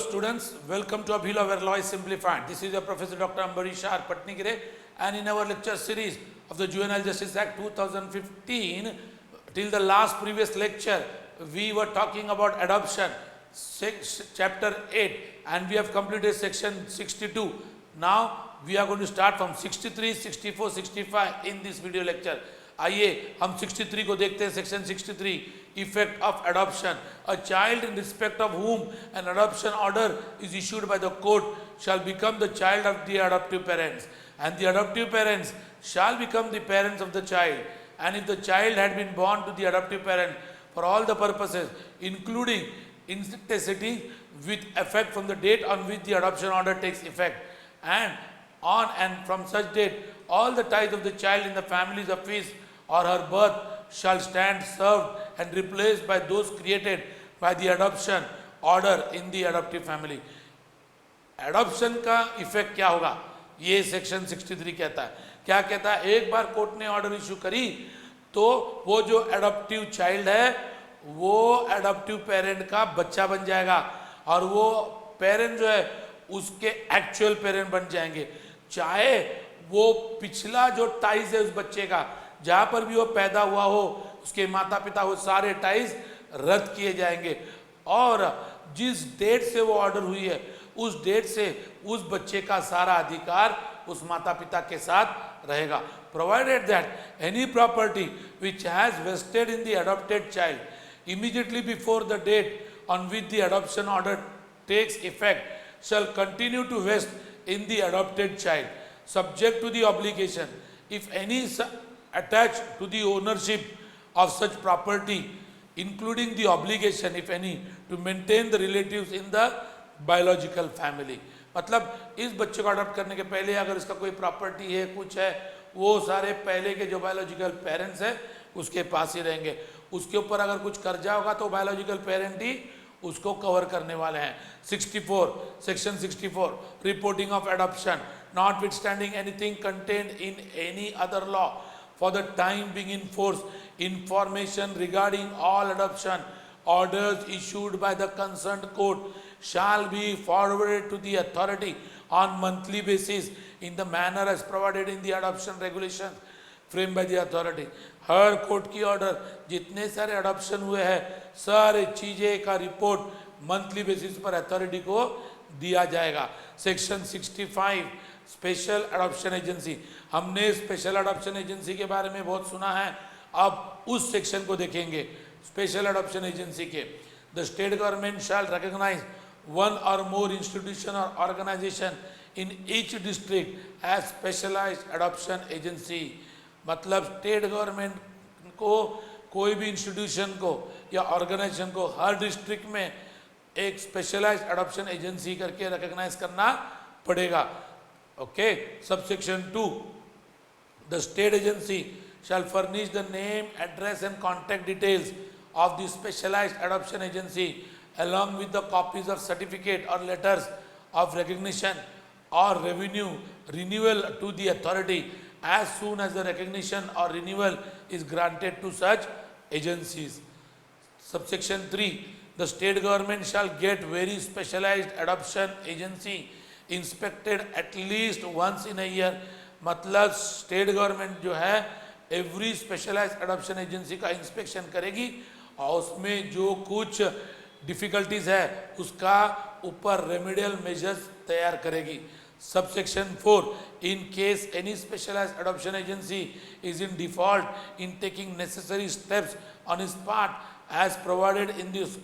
students, welcome to Abhila where law is simplified. This is your Professor Dr. Ambarish R. Patnigire, and in our lecture series of the Juvenile Justice Act 2015, till the last previous lecture, we were talking about adoption, chapter 8, and we have completed section 62. Now we are going to start from 63, 64, 65 in this video lecture. आइए हम 63 को देखते हैं. Section 63, effect of adoption. A child in respect of whom an adoption order is issued by the court shall become the child of the adoptive parents, and the adoptive parents shall become the parents of the child, and if the child had been born to the adoptive parent for all the purposes including intestacy with effect from the date on which the adoption order takes effect, and on and from such date all the ties of the child in the families of his or her birth shall stand served and replaced by those created by the adoption order in the adoptive family. Adoption का effect क्या होगा, ये section 63 कहता है. क्या कहता है? एक बार कोर्ट ने ऑर्डर इशू करी तो वो जो एडॉप्टिव चाइल्ड है वो एडॉप्टिव पेरेंट का बच्चा बन जाएगा, और वो पेरेंट जो है उसके एक्चुअल पेरेंट बन जाएंगे, चाहे वो पिछला जो टाइज है उस बच्चे का, जहां पर भी वो पैदा हुआ हो, उसके माता पिता हो, सारे टाइज रद्द किए जाएंगे, और जिस डेट से वो ऑर्डर हुई है उस डेट से उस बच्चे का सारा अधिकार उस माता पिता के साथ रहेगा. Provided that any property which has vested in the adopted child immediately before the date on which the adoption order takes effect shall continue to vest in the adopted child, subject to the obligation, if any, attached to the ownership of such property, including the obligation, if any, to maintain the relatives in the biological family. मतलब इस बच्चे को adopt करने के पहले अगर इसका कोई प्रॉपर्टी है, कुछ है, वो सारे पहले के जो बायोलॉजिकल पेरेंट्स हैं उसके पास ही रहेंगे. उसके ऊपर अगर कुछ कर्जा होगा तो बायोलॉजिकल पेरेंट ही उसको कवर करने वाले हैं. 64, section 64, reporting of adoption. Notwithstanding anything contained in any other law for the time being in force, information regarding all adoption orders issued by the concerned court shall be forwarded to the authority on monthly basis in the manner as provided in the adoption regulations framed by the authority. Her court की order जितने सारे adoption हुए हैं सारे चीज़ें का report monthly basis पर authority को दिया जाएगा. Section 65, special adoption agency. हमने स्पेशल अडॉप्शन एजेंसी के बारे में बहुत सुना है, अब उस सेक्शन को देखेंगे. स्पेशल अडॉप्शन एजेंसी के, the state government shall recognise one or more institution or organization in each district as specialized adoption agency. मतलब स्टेट गवर्नमेंट को कोई भी इंस्टीट्यूशन को या ऑर्गेनाइजेशन को हर डिस्ट्रिक्ट में एक स्पेशलाइज्ड अडॉप्शन एजेंसी करके रिकॉग्नाइज करना पड़ेगा. Okay. Subsection 2, the state agency shall furnish the name, address and contact details of the specialized adoption agency along with the copies of certificate or letters of recognition or revenue renewal to the authority as soon as the recognition or renewal is granted to such agencies. Subsection 3, the state government shall get very specialized adoption agency inspected at least once in a year. मतलब state government जो है every specialised adoption agency का inspection करेगी और उसमें जो कुछ difficulties है उसका ऊपर रेमेडियल मेजर्स तैयार करेगी. Subsection 4, in case any specialized adoption agency is in default in taking necessary steps on its part as provided in this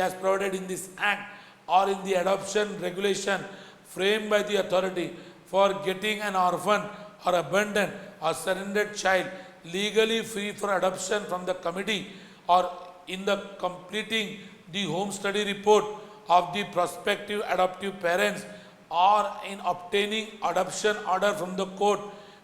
as provided in this act or in the adoption regulation framed by the authority for getting an orphan or abandoned or surrendered child legally free for adoption from the committee, or in the completing the home study report of the prospective adoptive parents, or in obtaining adoption order from the court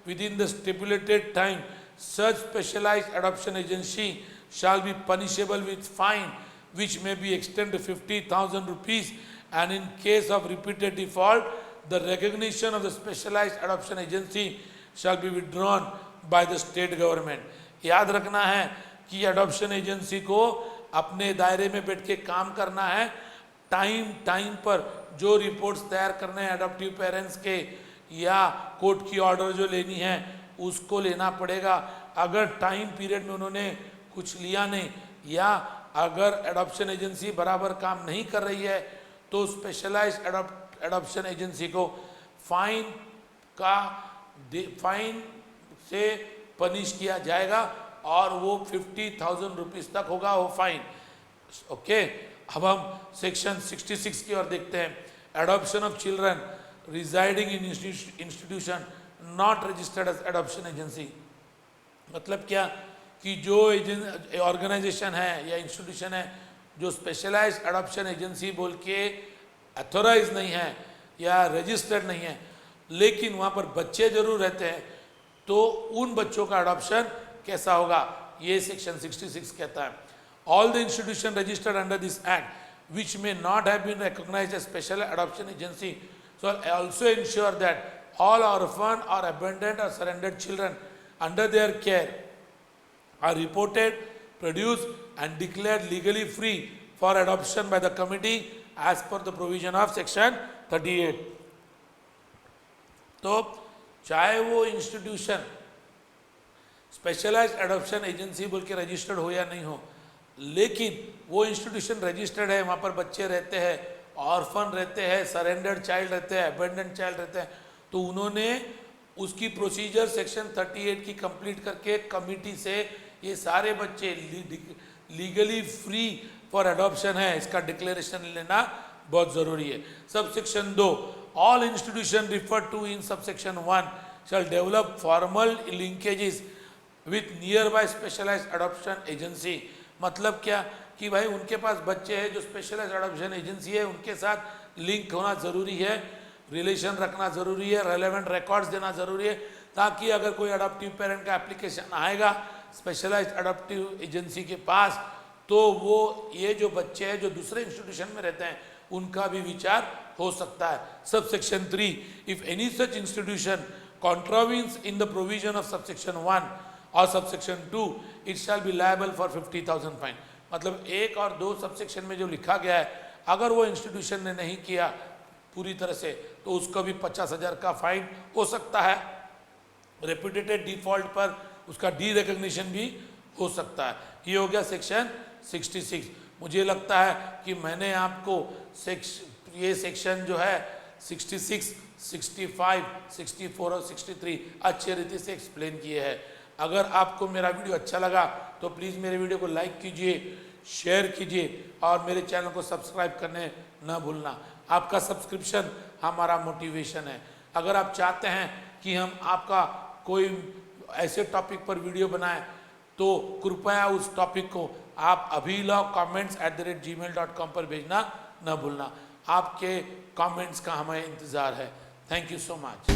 within the stipulated time, such specialized adoption agency shall be punishable with fine which may be extended to 50,000 rupees, and in case of repeated default the recognition of the specialized adoption agency shall be withdrawn by the state government. याद रखना है कि adoption agency को अपने दायरे में बैठ के काम करना है टाइम पर जो रिपोर्ट्स तैयार करने हैं एडॉप्टिव पेरेंट्स के या कोर्ट की ऑर्डर जो लेनी है उसको लेना पड़ेगा। अगर टाइम पीरियड में उन्होंने कुछ लिया नहीं या अगर एडॉप्शन एजेंसी बराबर काम नहीं कर रही है तो स्पेशलाइज्ड एडॉप्शन एजेंसी को फाइन से पनिश किया जाएगा और वो 50,000 रुपीज तक होगा वो फाइन। ओके, अब हम सेक्शन 66 की ओर देखते हैं। Adoption of children residing in institution not registered as adoption agency. मतलब क्या कि जो ऑर्गेनाइजेशन है या इंस्टीट्यूशन है जो स्पेशलाइज्ड एडॉप्शन एजेंसी बोल के अथोराइज नहीं है या रजिस्टर्ड नहीं है, लेकिन वहाँ पर बच्चे जरूर रहते हैं, तो उन बच्चों का अडॉप्शन कैसा होगा, ये सेक्शन 66 कहता है। All the institution registered under this act which may not have been recognised as special adoption agency so also ensure that all orphan or abandoned or surrendered children under their care are reported, produced and declared legally free for adoption by the committee as per the provision of section 38। तो चाहे वो institution specialised adoption agency बोल के registered हो या नहीं हो, लेकिन वो इंस्टीट्यूशन रजिस्टर्ड है, वहाँ पर बच्चे रहते हैं, ऑर्फन रहते हैं, सरेंडर्ड चाइल्ड रहते हैं, अबेंडन चाइल्ड रहते हैं, तो उन्होंने उसकी प्रोसीजर सेक्शन 38 की कंप्लीट करके कमिटी से ये सारे बच्चे लीगली फ्री फॉर एडॉप्शन है इसका डिक्लेरेशन लेना बहुत ज़रूरी है। सब section 2, all institution refer to in sub section 1 shall develop formal linkages with nearby specialised adoption agency. मतलब क्या कि भाई उनके पास बच्चे हैं जो स्पेशलाइज्ड एडॉप्शन एजेंसी है उनके साथ लिंक होना ज़रूरी है, रिलेशन रखना ज़रूरी है, रेलेवेंट रिकॉर्ड्स देना ज़रूरी है, ताकि अगर कोई अडॉप्टिव पेरेंट का एप्लीकेशन आएगा स्पेशलाइज्ड एडॉप्टिव एजेंसी के पास तो वो ये जो बच्चे हैं जो दूसरे इंस्टीट्यूशन में रहते हैं उनका भी विचार हो सकता है। Sub section 3, if any such institution contravenes in the provision of subsection 1 और subsection 2 it shall be liable for 50,000 fine. मतलब 1 और 2 सबसेक्शन में जो लिखा गया है अगर वो इंस्टीट्यूशन ने नहीं किया पूरी तरह से तो उसको भी 50,000 का फाइन हो सकता है। रेपुटेटेड डिफॉल्ट पर उसका डी रिकॉग्निशन भी हो सकता है। ये हो गया सेक्शन 66। मुझे लगता है कि मैंने आपको ये सेक्शन जो है 66, 65, 64 और 63 अच्छे रीति से एक्सप्लेन किए हैं। अगर आपको मेरा वीडियो अच्छा लगा तो प्लीज़ मेरे वीडियो को लाइक कीजिए, शेयर कीजिए और मेरे चैनल को सब्सक्राइब करने न भूलना। आपका सब्सक्रिप्शन हमारा मोटिवेशन है। अगर आप चाहते हैं कि हम आपका कोई ऐसे टॉपिक पर वीडियो बनाएं तो कृपया उस टॉपिक को आप abhilav@gmail.com पर भेजना न भूलना। आपके कमेंट्स का हमें इंतज़ार है। Thank you so much.